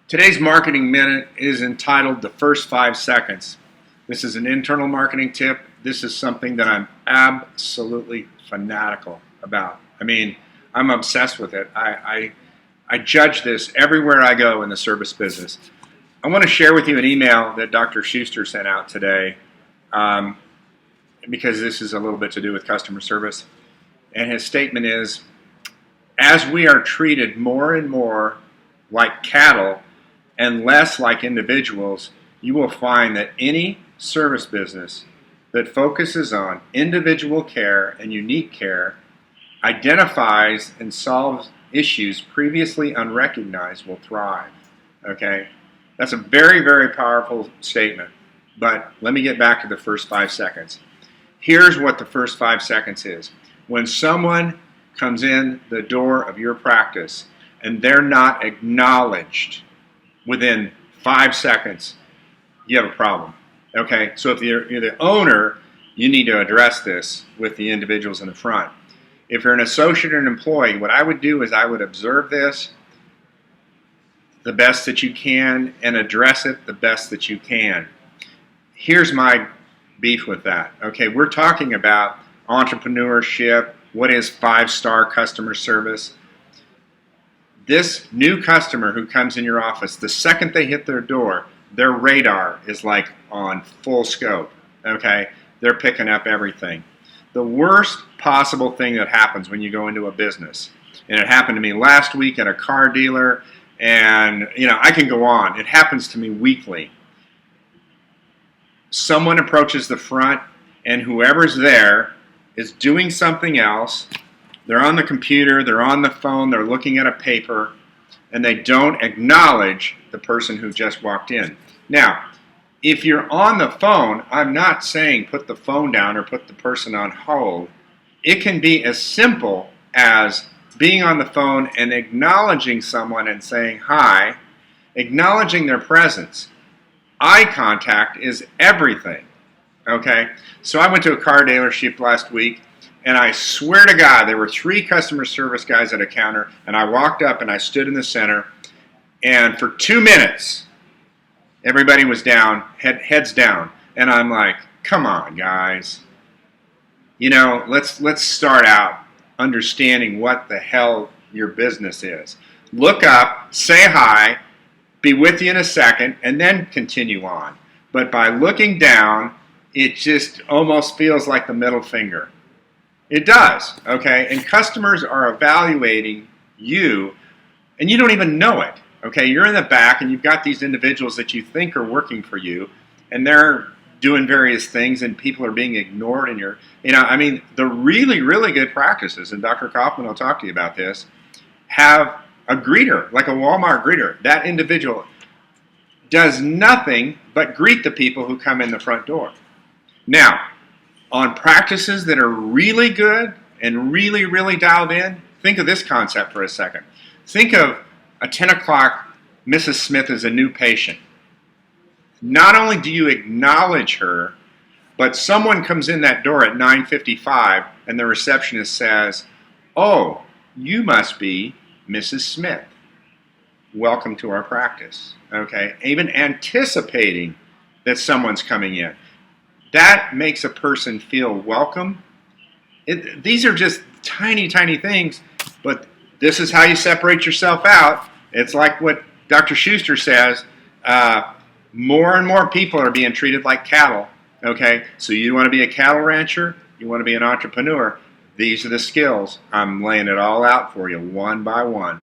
Today's Marketing Minute is entitled The First 5 Seconds. This is an internal marketing tip. This is something that I'm absolutely fanatical about. I'm obsessed with it. I judge this everywhere I go in the service business. I want to share with you an email that Dr. Schuster sent out today because this is a little bit to do with customer service. And his statement is, as we are treated more and more like cattle and less like individuals, you will find that any service business that focuses on individual care and unique care, identifies and solves issues previously unrecognized, will thrive. Okay? That's a very, very powerful statement. But let me get back to the first 5 seconds. Here's what the first 5 seconds is. When someone comes in the door of your practice and they're not acknowledged within 5 seconds, you have a problem. Okay, so if you're the owner, you need to address this with the individuals in the front. If you're an associate or an employee, what I would do is I would observe this the best that you can and address it the best that you can. Here's my beef with that. Okay, we're talking about entrepreneurship. What is 5-star customer service? This new customer who comes in your office, the second they hit their door, their radar is like on full scope. Okay, they're picking up everything. The worst possible thing that happens when you go into a business, and it happened to me last week at a car dealer, and I can go on. It happens to me weekly. Someone approaches the front, and whoever's there is doing something else. They're on the computer, they're on the phone, they're looking at a paper, and they don't acknowledge the person who just walked in. Now, if you're on the phone, I'm not saying put the phone down or put the person on hold. It can be as simple as being on the phone and acknowledging someone and saying hi, acknowledging their presence. Eye contact is everything. Okay? So I went to a car dealership last week, and I swear to God, there were 3 customer service guys at a counter, and I walked up and I stood in the center, and for 2 minutes, everybody was down, heads down, and I'm like, come on, guys. Let's start out understanding what the hell your business is. Look up, say hi, be with you in a second, and then continue on. But by looking down, it just almost feels like the middle finger. It does, okay? And customers are evaluating you, and you don't even know it, okay? You're in the back, and you've got these individuals that you think are working for you, and they're doing various things, and people are being ignored, and the really, really good practices, and Dr. Kaufman will talk to you about this, have a greeter, like a Walmart greeter. That individual does nothing but greet the people who come in the front door. Now, on practices that are really good and really, really dialed in, think of this concept for a second. Think of a 10 o'clock Mrs. Smith as a new patient. Not only do you acknowledge her, but someone comes in that door at 9:55 and the receptionist says, "Oh, you must be Mrs. Smith. Welcome to our practice." Okay? Even anticipating that someone's coming in. That makes a person feel welcome. These are just tiny, tiny things, but this is how you separate yourself out. It's like what Dr. Schuster says, more and more people are being treated like cattle. Okay, so you want to be a cattle rancher, you want to be an entrepreneur, these are the skills. I'm laying it all out for you one by one.